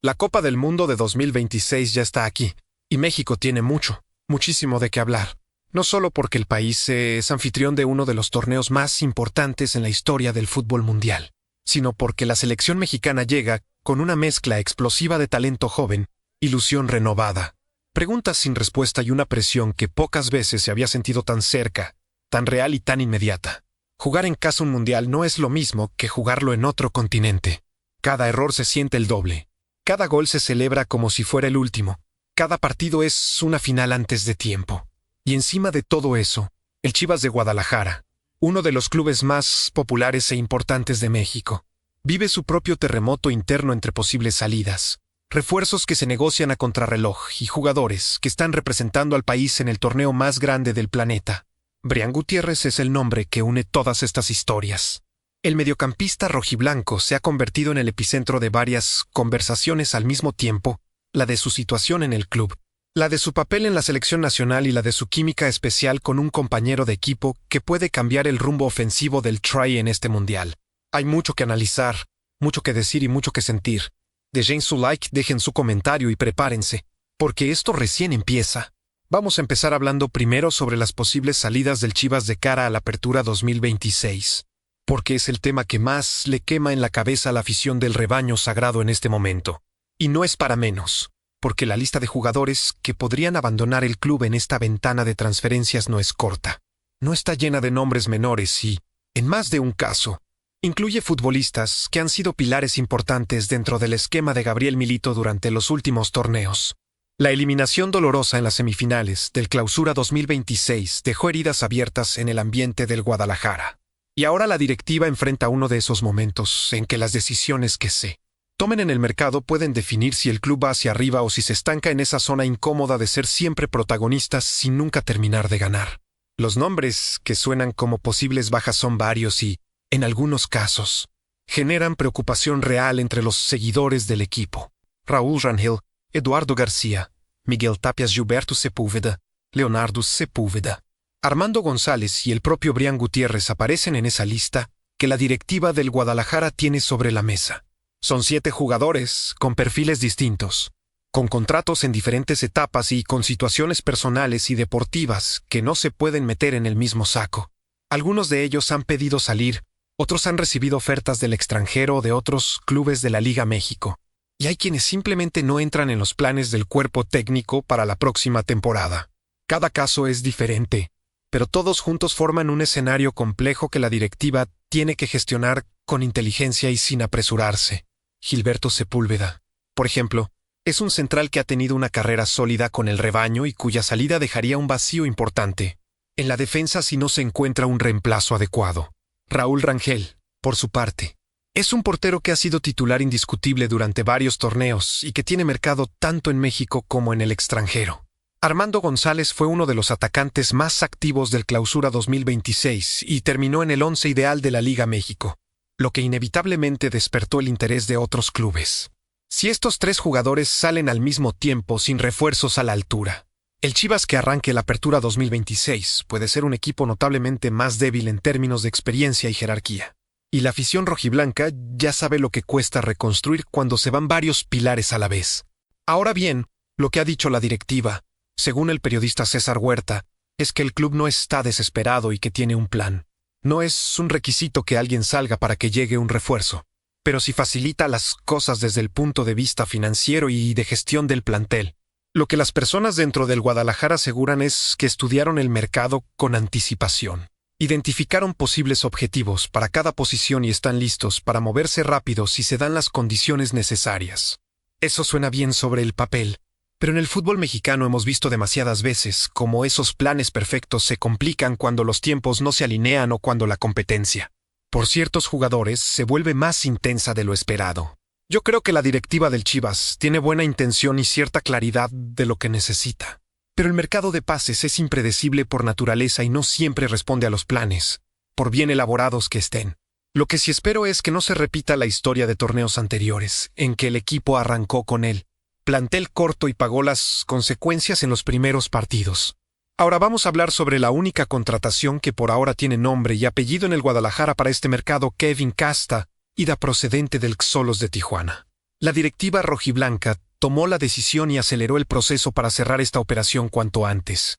La Copa del Mundo de 2026 ya está aquí, y México tiene muchísimo de qué hablar. No solo porque el país es anfitrión de uno de los torneos más importantes en la historia del fútbol mundial, sino porque la selección mexicana llega con una mezcla explosiva de talento joven, ilusión renovada, preguntas sin respuesta y una presión que pocas veces se había sentido tan cerca, tan real y tan inmediata. Jugar en casa un mundial no es lo mismo que jugarlo en otro continente. Cada error se siente el doble. Cada gol se celebra como si fuera el último. Cada partido es una final antes de tiempo. Y encima de todo eso, el Chivas de Guadalajara, uno de los clubes más populares e importantes de México, vive su propio terremoto interno entre posibles salidas, refuerzos que se negocian a contrarreloj y jugadores que están representando al país en el torneo más grande del planeta. Brian Gutiérrez es el nombre que une todas estas historias. El mediocampista rojiblanco se ha convertido en el epicentro de varias conversaciones al mismo tiempo, la de su situación en el club, la de su papel en la selección nacional y la de su química especial con un compañero de equipo que puede cambiar el rumbo ofensivo del Tri en este mundial. Hay mucho que analizar, mucho que decir y mucho que sentir. Dejen su like, dejen su comentario y prepárense, porque esto recién empieza. Vamos a empezar hablando primero sobre las posibles salidas del Chivas de cara a la Apertura 2026, porque es el tema que más le quema en la cabeza a la afición del rebaño sagrado en este momento. Y no es para menos, porque la lista de jugadores que podrían abandonar el club en esta ventana de transferencias no es corta. No está llena de nombres menores y, en más de un caso, incluye futbolistas que han sido pilares importantes dentro del esquema de Gabriel Milito durante los últimos torneos. La eliminación dolorosa en las semifinales del Clausura 2026 dejó heridas abiertas en el ambiente del Guadalajara. Y ahora la directiva enfrenta uno de esos momentos en que las decisiones que se tomen en el mercado pueden definir si el club va hacia arriba o si se estanca en esa zona incómoda de ser siempre protagonistas sin nunca terminar de ganar. Los nombres que suenan como posibles bajas son varios y, en algunos casos, generan preocupación real entre los seguidores del equipo. Raúl Rangel, Eduardo García, Miguel Tapias, Gilberto Sepúlveda, Leonardo Sepúlveda, Armando González y el propio Brian Gutiérrez aparecen en esa lista que la directiva del Guadalajara tiene sobre la mesa. Son 7 jugadores con perfiles distintos, con contratos en diferentes etapas y con situaciones personales y deportivas que no se pueden meter en el mismo saco. Algunos de ellos han pedido salir, otros han recibido ofertas del extranjero o de otros clubes de la Liga México. Y hay quienes simplemente no entran en los planes del cuerpo técnico para la próxima temporada. Cada caso es diferente, pero todos juntos forman un escenario complejo que la directiva tiene que gestionar con inteligencia y sin apresurarse. Gilberto Sepúlveda, por ejemplo, es un central que ha tenido una carrera sólida con el rebaño y cuya salida dejaría un vacío importante en la defensa si no se encuentra un reemplazo adecuado. Raúl Rangel, por su parte, es un portero que ha sido titular indiscutible durante varios torneos y que tiene mercado tanto en México como en el extranjero. Armando González fue uno de los atacantes más activos del Clausura 2026 y terminó en el 11 ideal de la Liga México, lo que inevitablemente despertó el interés de otros clubes. Si estos 3 jugadores salen al mismo tiempo sin refuerzos a la altura, el Chivas que arranque la Apertura 2026 puede ser un equipo notablemente más débil en términos de experiencia y jerarquía. Y la afición rojiblanca ya sabe lo que cuesta reconstruir cuando se van varios pilares a la vez. Ahora bien, lo que ha dicho la directiva, según el periodista César Huerta, es que el club no está desesperado y que tiene un plan. No es un requisito que alguien salga para que llegue un refuerzo, pero sí facilita las cosas desde el punto de vista financiero y de gestión del plantel. Lo que las personas dentro del Guadalajara aseguran es que estudiaron el mercado con anticipación. Identificaron posibles objetivos para cada posición y están listos para moverse rápido si se dan las condiciones necesarias. Eso suena bien sobre el papel, pero en el fútbol mexicano hemos visto demasiadas veces cómo esos planes perfectos se complican cuando los tiempos no se alinean o cuando la competencia por ciertos jugadores se vuelve más intensa de lo esperado. Yo creo que la directiva del Chivas tiene buena intención y cierta claridad de lo que necesita. Pero el mercado de pases es impredecible por naturaleza y no siempre responde a los planes, por bien elaborados que estén. Lo que sí espero es que no se repita la historia de torneos anteriores, en que el equipo arrancó con el plantel corto y pagó las consecuencias en los primeros partidos. Ahora vamos a hablar sobre la única contratación que por ahora tiene nombre y apellido en el Guadalajara para este mercado, Kevin Casta, ida procedente del Xolos de Tijuana. La directiva rojiblanca tomó la decisión y aceleró el proceso para cerrar esta operación cuanto antes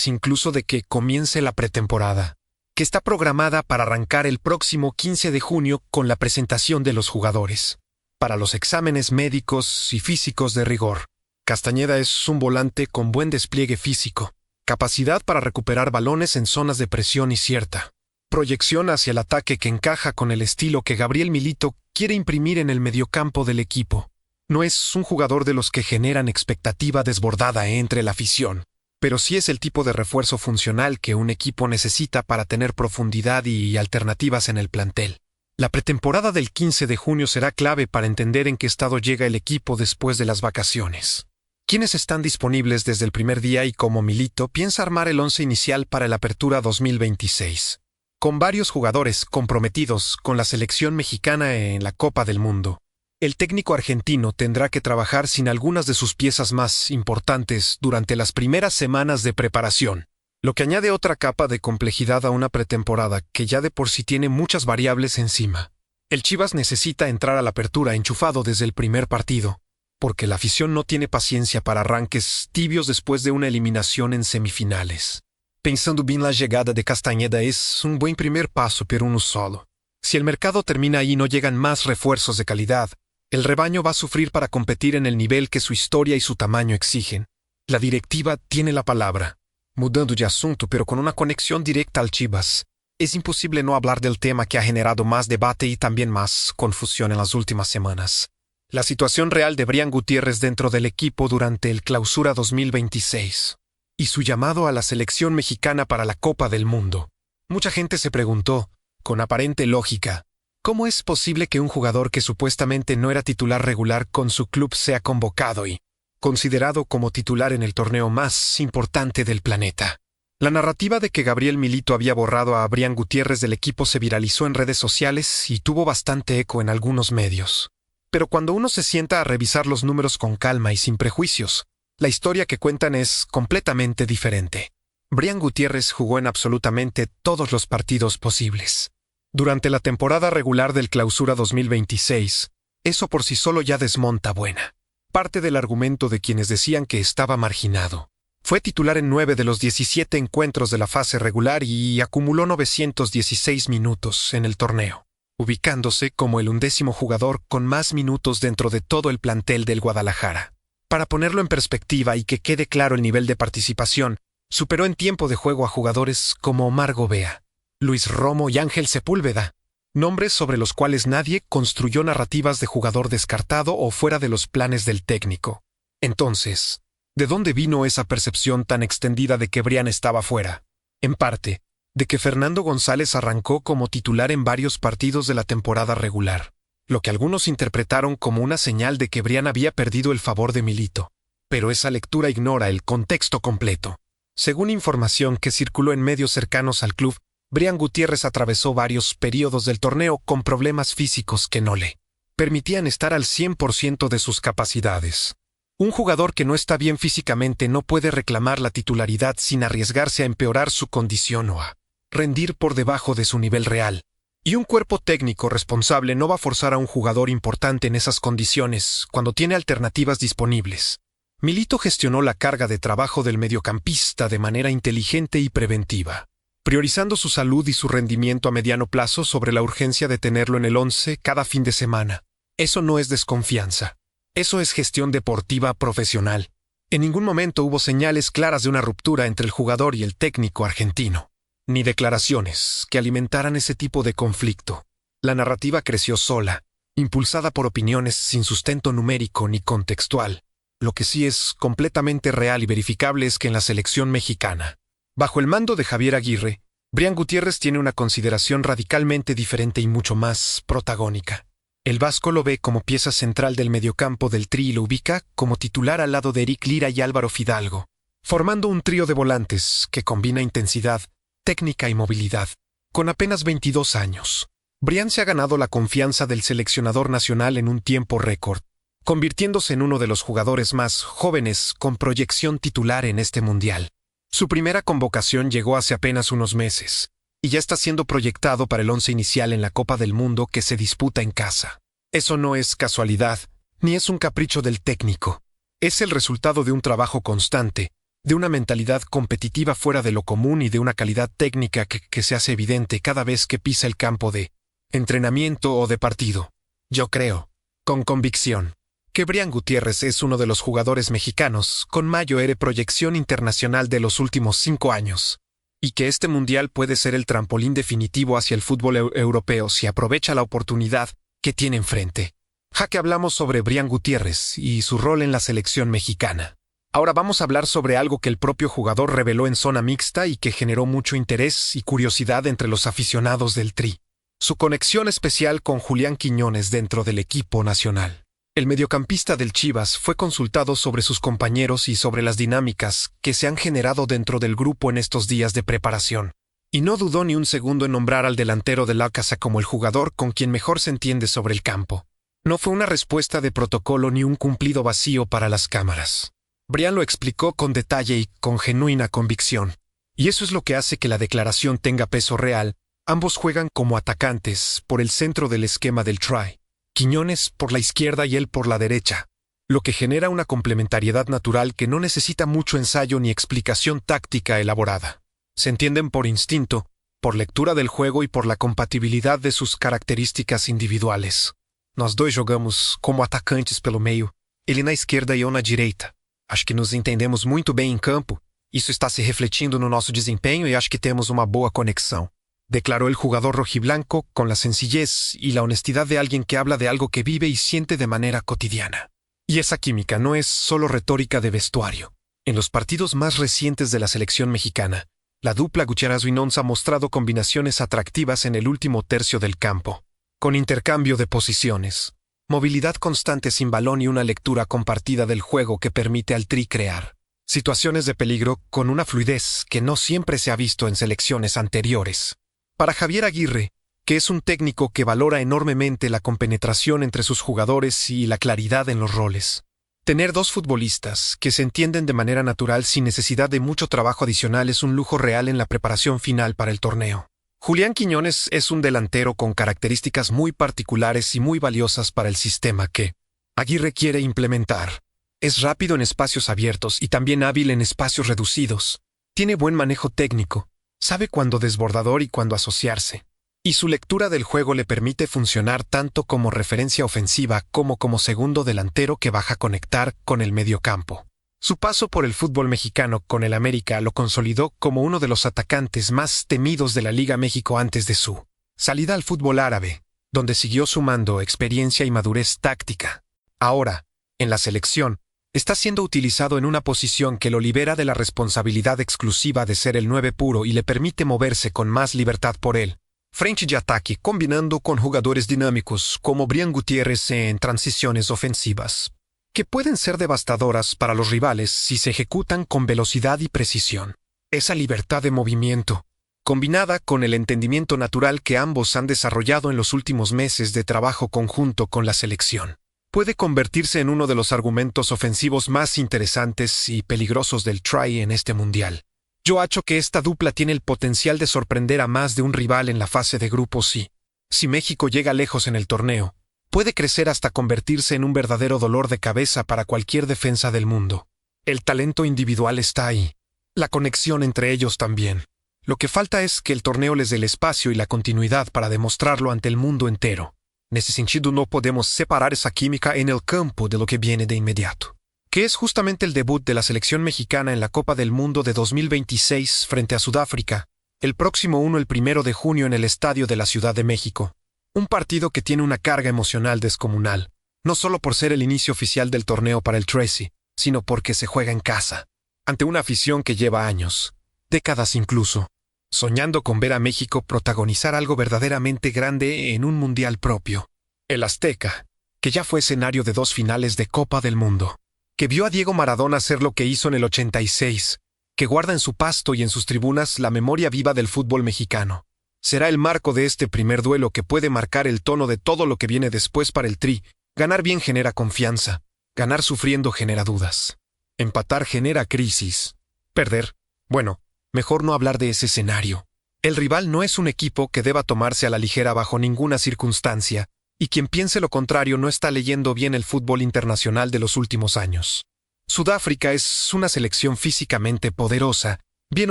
incluso de que comience la pretemporada, que está programada para arrancar el próximo 15 de junio con la presentación de los jugadores, para los exámenes médicos y físicos de rigor. Castañeda es un volante con buen despliegue físico, capacidad para recuperar balones en zonas de presión y cierta proyección hacia el ataque que encaja con el estilo que Gabriel Milito quiere imprimir en el mediocampo del equipo. No es un jugador de los que generan expectativa desbordada entre la afición, pero sí es el tipo de refuerzo funcional que un equipo necesita para tener profundidad y alternativas en el plantel. La pretemporada del 15 de junio será clave para entender en qué estado llega el equipo después de las vacaciones. ¿Quiénes están disponibles desde el primer día y cómo Milito piensa armar el once inicial para la Apertura 2026? Con varios jugadores comprometidos con la selección mexicana en la Copa del Mundo, el técnico argentino tendrá que trabajar sin algunas de sus piezas más importantes durante las primeras semanas de preparación, lo que añade otra capa de complejidad a una pretemporada que ya de por sí tiene muchas variables encima. El Chivas necesita entrar a la Apertura enchufado desde el primer partido, porque la afición no tiene paciencia para arranques tibios después de una eliminación en semifinales. Pensando bien, la llegada de Castañeda es un buen primer paso, pero uno solo. Si el mercado termina ahí y no llegan más refuerzos de calidad, el rebaño va a sufrir para competir en el nivel que su historia y su tamaño exigen. La directiva tiene la palabra. Mudando de asunto, pero con una conexión directa al Chivas, es imposible no hablar del tema que ha generado más debate y también más confusión en las últimas semanas. La situación real de Brian Gutiérrez dentro del equipo durante el Clausura 2026. Y su llamado a la selección mexicana para la Copa del Mundo. Mucha gente se preguntó, con aparente lógica, ¿cómo es posible que un jugador que supuestamente no era titular regular con su club sea convocado y considerado como titular en el torneo más importante del planeta? La narrativa de que Gabriel Milito había borrado a Brian Gutiérrez del equipo se viralizó en redes sociales y tuvo bastante eco en algunos medios. Pero cuando uno se sienta a revisar los números con calma y sin prejuicios, la historia que cuentan es completamente diferente. Brian Gutiérrez jugó en absolutamente todos los partidos posibles. Durante la temporada regular del Clausura 2026, eso por sí solo ya desmonta buena parte del argumento de quienes decían que estaba marginado. Fue titular en 9 de los 17 encuentros de la fase regular y acumuló 916 minutos en el torneo, ubicándose como el 11º jugador con más minutos dentro de todo el plantel del Guadalajara. Para ponerlo en perspectiva y que quede claro el nivel de participación, superó en tiempo de juego a jugadores como Omar Gobea, Luis Romo y Ángel Sepúlveda, nombres sobre los cuales nadie construyó narrativas de jugador descartado o fuera de los planes del técnico. Entonces, ¿de dónde vino esa percepción tan extendida de que Brian estaba fuera? En parte, de que Fernando González arrancó como titular en varios partidos de la temporada regular, lo que algunos interpretaron como una señal de que Brian había perdido el favor de Milito. Pero esa lectura ignora el contexto completo. Según información que circuló en medios cercanos al club, Brian Gutiérrez atravesó varios periodos del torneo con problemas físicos que no le permitían estar al 100% de sus capacidades. Un jugador que no está bien físicamente no puede reclamar la titularidad sin arriesgarse a empeorar su condición o a rendir por debajo de su nivel real. Y un cuerpo técnico responsable no va a forzar a un jugador importante en esas condiciones cuando tiene alternativas disponibles. Milito gestionó la carga de trabajo del mediocampista de manera inteligente y preventiva, priorizando su salud y su rendimiento a mediano plazo sobre la urgencia de tenerlo en el 11 cada fin de semana. Eso no es desconfianza. Eso es gestión deportiva profesional. En ningún momento hubo señales claras de una ruptura entre el jugador y el técnico argentino, ni declaraciones que alimentaran ese tipo de conflicto. La narrativa creció sola, impulsada por opiniones sin sustento numérico ni contextual. Lo que sí es completamente real y verificable es que en la selección mexicana, bajo el mando de Javier Aguirre, Brian Gutiérrez tiene una consideración radicalmente diferente y mucho más protagónica. El vasco lo ve como pieza central del mediocampo del Tri y lo ubica como titular al lado de Eric Lira y Álvaro Fidalgo, formando un trío de volantes que combina intensidad, técnica y movilidad. Con apenas 22 años, Brian se ha ganado la confianza del seleccionador nacional en un tiempo récord, convirtiéndose en uno de los jugadores más jóvenes con proyección titular en este mundial. Su primera convocación llegó hace apenas unos meses, y ya está siendo proyectado para el once inicial en la Copa del Mundo que se disputa en casa. Eso no es casualidad, ni es un capricho del técnico. Es el resultado de un trabajo constante, de una mentalidad competitiva fuera de lo común y de una calidad técnica que se hace evidente cada vez que pisa el campo de entrenamiento o de partido. Yo creo, con convicción, que Brian Gutiérrez es uno de los jugadores mexicanos con mayor proyección internacional de los últimos 5 años, y que este mundial puede ser el trampolín definitivo hacia el fútbol europeo si aprovecha la oportunidad que tiene enfrente. Ya que hablamos sobre Brian Gutiérrez y su rol en la selección mexicana. Ahora vamos a hablar sobre algo que el propio jugador reveló en zona mixta y que generó mucho interés y curiosidad entre los aficionados del Tri. Su conexión especial con Julián Quiñones dentro del equipo nacional. El mediocampista del Chivas fue consultado sobre sus compañeros y sobre las dinámicas que se han generado dentro del grupo en estos días de preparación. Y no dudó ni un segundo en nombrar al delantero de la casa como el jugador con quien mejor se entiende sobre el campo. No fue una respuesta de protocolo ni un cumplido vacío para las cámaras. Brian lo explicó con detalle y con genuina convicción. Y eso es lo que hace que la declaración tenga peso real. Ambos juegan como atacantes por el centro del esquema del Tri. Quiñones por la izquierda y él por la derecha, lo que genera una complementariedad natural que no necesita mucho ensayo ni explicación táctica elaborada. Se entienden por instinto, por lectura del juego y por la compatibilidad de sus características individuales. Nós dois jogamos como atacantes pelo meio, ele na esquerda e eu na direita. Acho que nos entendemos muito bem em campo, isso está se refletindo no nosso desempenho e acho que temos uma boa conexão. Declaró el jugador rojiblanco con la sencillez y la honestidad de alguien que habla de algo que vive y siente de manera cotidiana. Y esa química no es solo retórica de vestuario. En los partidos más recientes de la selección mexicana, la dupla Gutiérrez-Winonza ha mostrado combinaciones atractivas en el último tercio del campo, con intercambio de posiciones, movilidad constante sin balón y una lectura compartida del juego que permite al Tri crear situaciones de peligro con una fluidez que no siempre se ha visto en selecciones anteriores. Para Javier Aguirre, que es un técnico que valora enormemente la compenetración entre sus jugadores y la claridad en los roles. Tener dos futbolistas que se entienden de manera natural sin necesidad de mucho trabajo adicional es un lujo real en la preparación final para el torneo. Julián Quiñones es un delantero con características muy particulares y muy valiosas para el sistema que Aguirre quiere implementar. Es rápido en espacios abiertos y también hábil en espacios reducidos. Tiene buen manejo técnico. Sabe cuándo desbordador y cuándo asociarse. Y su lectura del juego le permite funcionar tanto como referencia ofensiva como segundo delantero que baja a conectar con el mediocampo. Su paso por el fútbol mexicano con el América lo consolidó como uno de los atacantes más temidos de la Liga México antes de su salida al fútbol árabe, donde siguió sumando experiencia y madurez táctica. Ahora, en la selección, está siendo utilizado en una posición que lo libera de la responsabilidad exclusiva de ser el 9 puro y le permite moverse con más libertad por él. Frente de ataque, combinando con jugadores dinámicos como Brian Gutiérrez en transiciones ofensivas, que pueden ser devastadoras para los rivales si se ejecutan con velocidad y precisión. Esa libertad de movimiento, combinada con el entendimiento natural que ambos han desarrollado en los últimos meses de trabajo conjunto con la selección, puede convertirse en uno de los argumentos ofensivos más interesantes y peligrosos del Tri en este mundial. Yo acho que esta dupla tiene el potencial de sorprender a más de un rival en la fase de grupos y, si México llega lejos en el torneo, puede crecer hasta convertirse en un verdadero dolor de cabeza para cualquier defensa del mundo. El talento individual está ahí, la conexión entre ellos también. Lo que falta es que el torneo les dé el espacio y la continuidad para demostrarlo ante el mundo entero. Nesse sentido, no podemos separar esa química en el campo de lo que viene de inmediato, que es justamente el debut de la selección mexicana en la Copa del Mundo de 2026 frente a Sudáfrica, el próximo 1 de junio en el Estadio de la Ciudad de México. Un partido que tiene una carga emocional descomunal, no solo por ser el inicio oficial del torneo para el Tracy, sino porque se juega en casa, ante una afición que lleva años, décadas incluso, soñando con ver a México protagonizar algo verdaderamente grande en un mundial propio. El Azteca, que ya fue escenario de 2 finales de Copa del Mundo, que vio a Diego Maradona hacer lo que hizo en el 86, que guarda en su pasto y en sus tribunas la memoria viva del fútbol mexicano. Será el marco de este primer duelo que puede marcar el tono de todo lo que viene después para el Tri. Ganar bien genera confianza, ganar sufriendo genera dudas. Empatar genera crisis. Perder, bueno, mejor no hablar de ese escenario. El rival no es un equipo que deba tomarse a la ligera bajo ninguna circunstancia, Y quien piense lo contrario no está leyendo bien el fútbol internacional de los últimos años. Sudáfrica es una selección físicamente poderosa, bien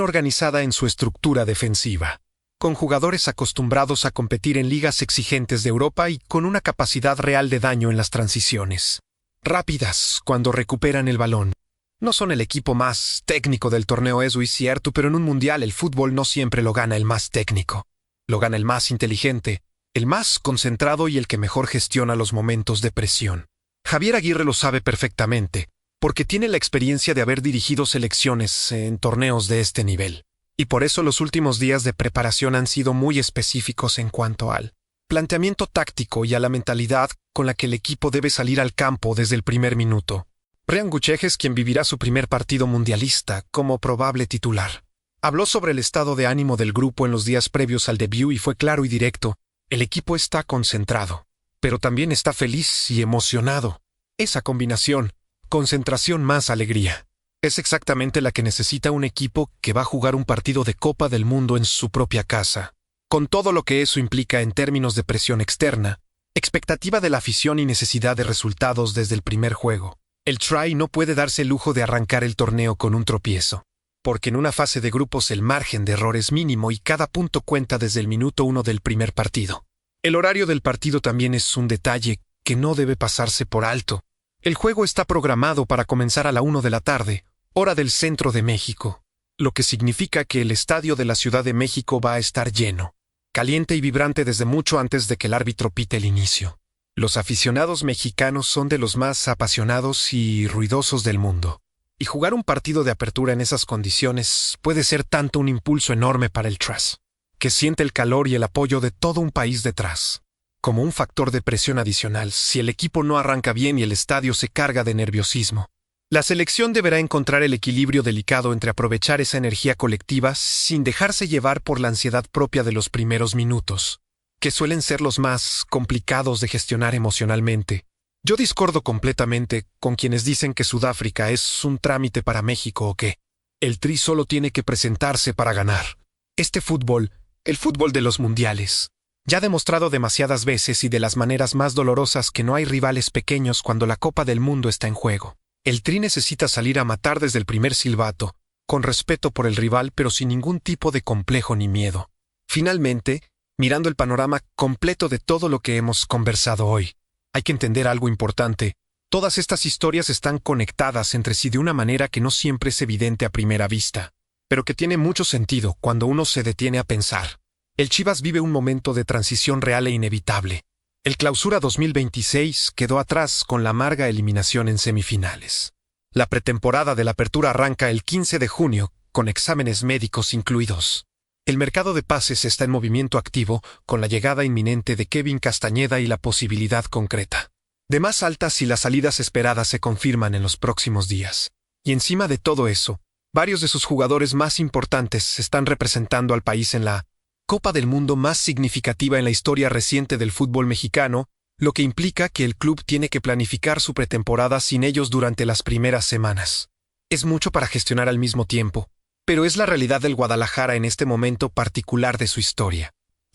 organizada en su estructura defensiva, con jugadores acostumbrados a competir en ligas exigentes de Europa y con una capacidad real de daño en las transiciones. Rápidas cuando recuperan el balón. No son el equipo más técnico del torneo, eso es cierto, pero en un mundial el fútbol no siempre lo gana el más técnico. Lo gana el más inteligente, el más concentrado y el que mejor gestiona los momentos de presión. Javier Aguirre lo sabe perfectamente, porque tiene la experiencia de haber dirigido selecciones en torneos de este nivel. Y por eso los últimos días de preparación han sido muy específicos en cuanto al planteamiento táctico y a la mentalidad con la que el equipo debe salir al campo desde el primer minuto. Ryan Gucech es quien vivirá su primer partido mundialista como probable titular. Habló sobre el estado de ánimo del grupo en los días previos al debut y fue claro y directo. El equipo está concentrado, pero también está feliz y emocionado. Esa combinación, concentración más alegría, es exactamente la que necesita un equipo que va a jugar un partido de Copa del Mundo en su propia casa, con todo lo que eso implica en términos de presión externa, expectativa de la afición y necesidad de resultados desde el primer juego. El Tri no puede darse el lujo de arrancar el torneo con un tropiezo, porque en una fase de grupos el margen de error es mínimo y cada punto cuenta desde el minuto 1 del primer partido. El horario del partido también es un detalle que no debe pasarse por alto. El juego está programado para comenzar a la 1 de la tarde, hora del centro de México, lo que significa que el estadio de la Ciudad de México va a estar lleno, caliente y vibrante desde mucho antes de que el árbitro pite el inicio. Los aficionados mexicanos son de los más apasionados y ruidosos del mundo, y jugar un partido de apertura en esas condiciones puede ser tanto un impulso enorme para el Trust, que siente el calor y el apoyo de todo un país detrás, como un factor de presión adicional si el equipo no arranca bien y el estadio se carga de nerviosismo. La selección deberá encontrar el equilibrio delicado entre aprovechar esa energía colectiva sin dejarse llevar por la ansiedad propia de los primeros minutos, que suelen ser los más complicados de gestionar emocionalmente. Yo discordo completamente con quienes dicen que Sudáfrica es un trámite para México o que el Tri solo tiene que presentarse para ganar. Este fútbol, el fútbol de los mundiales, ya ha demostrado demasiadas veces y de las maneras más dolorosas que no hay rivales pequeños cuando la Copa del Mundo está en juego. El Tri necesita salir a matar desde el primer silbato, con respeto por el rival pero sin ningún tipo de complejo ni miedo. Finalmente, mirando el panorama completo de todo lo que hemos conversado hoy, hay que entender algo importante. Todas estas historias están conectadas entre sí de una manera que no siempre es evidente a primera vista, pero que tiene mucho sentido cuando uno se detiene a pensar. El Chivas vive un momento de transición real e inevitable. El Clausura 2026 quedó atrás con la amarga eliminación en semifinales. La pretemporada de la Apertura arranca el 15 de junio, con exámenes médicos incluidos. El mercado de pases está en movimiento activo, con la llegada inminente de Kevin Castañeda y la posibilidad concreta de más altas si las salidas esperadas se confirman en los próximos días. Y encima de todo eso, varios de sus jugadores más importantes están representando al país en la Copa del Mundo más significativa en la historia reciente del fútbol mexicano, lo que implica que el club tiene que planificar su pretemporada sin ellos durante las primeras semanas. Es mucho para gestionar al mismo tiempo, pero es la realidad del Guadalajara en este momento particular de su historia.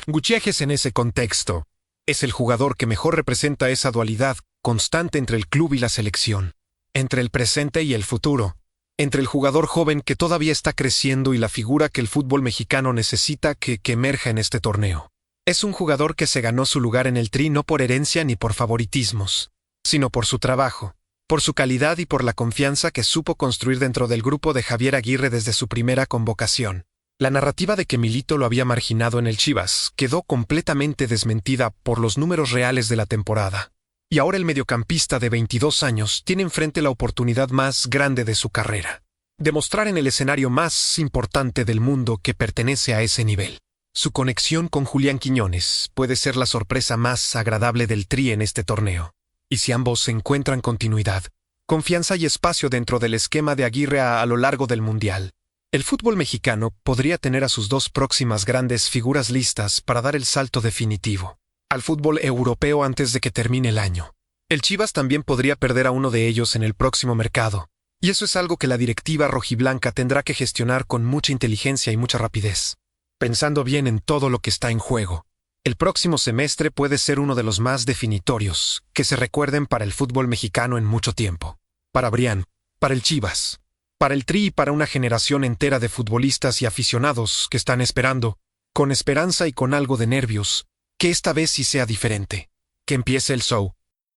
Gucech en ese contexto es el jugador que mejor representa esa dualidad constante entre el club y la selección, entre el presente y el futuro, entre el jugador joven que todavía está creciendo y la figura que el fútbol mexicano necesita que emerja en este torneo. Es un jugador que se ganó su lugar en el Tri no por herencia ni por favoritismos, sino por su trabajo, por su calidad y por la confianza que supo construir dentro del grupo de Javier Aguirre desde su primera convocación. La narrativa de que Milito lo había marginado en el Chivas quedó completamente desmentida por los números reales de la temporada. Y ahora el mediocampista de 22 años tiene enfrente la oportunidad más grande de su carrera. Demostrar en el escenario más importante del mundo que pertenece a ese nivel. Su conexión con Julián Quiñones puede ser la sorpresa más agradable del Tri en este torneo. Y si ambos encuentran continuidad, confianza y espacio dentro del esquema de Aguirre a lo largo del Mundial, el fútbol mexicano podría tener a sus dos próximas grandes figuras listas para dar el salto definitivo al fútbol europeo antes de que termine el año. El Chivas también podría perder a uno de ellos en el próximo mercado, y eso es algo que la directiva rojiblanca tendrá que gestionar con mucha inteligencia y mucha rapidez, pensando bien en todo lo que está en juego. El próximo semestre puede ser uno de los más definitorios que se recuerden para el fútbol mexicano en mucho tiempo. Para Brian, para el Chivas, para el Tri y para una generación entera de futbolistas y aficionados que están esperando, con esperanza y con algo de nervios, que esta vez sí sea diferente. Que empiece el show.